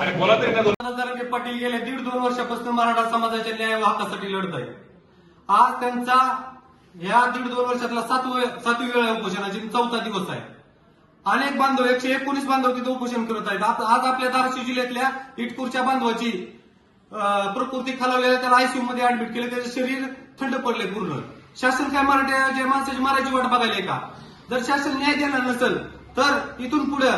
आणि बोला तरी जरांगे पाटील गेले 1.5-2 वर्षापासून मराठा समाजाच्या न्याय व हक्कासाठी लढत आहे. आज त्यांचा या 1.5-2 वर्षातला 7वी वेळ उपोषणाची 4था दिवस आहे. अनेक बांधव 119 बांधव तिथे उपोषण करत आहेत. आज आपल्या धाराशिव जिल्ह्यातल्या इटकूरच्या बांधवाची प्रकृती खालावलेल्या त्याला आयसीयू मध्ये ऍडमिट केले. त्याचे शरीर थंड पडले पूर्ण. शासन काय मराठ्याच्या माणसाची मारायची वाट बघायला का? जर शासन न्याय देणार नसेल तर इथून पुढे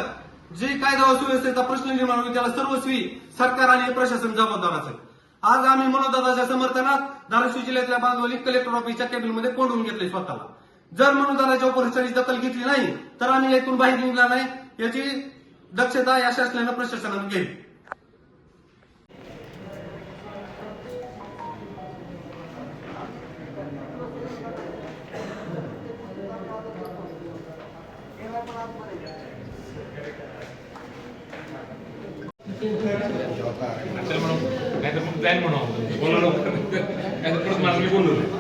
जे कायदा व सुव्यवस्थेचा प्रश्न निर्माण होईल त्याला सर्वस्वी सरकार आणि प्रशासन जबाबदार असेल. आज आम्ही मनोजदादाच्या समर्थनात धाराशिव जिल्ह्यातल्या बांधवांनी कलेक्टर ऑफिसच्या कॅबिनमध्ये कोंडून घेतले स्वतःला. जर मनोजदादाच्या उपोषणाची दखल घेतली नाही तर आम्ही यातून बाहेर निघणार नाही. याची दक्षता या शासनानं प्रशासनानं घ्यावी. म्हणून नाही तर मग प्लॅन म्हणून बोललो नाही तर परत मला बोललो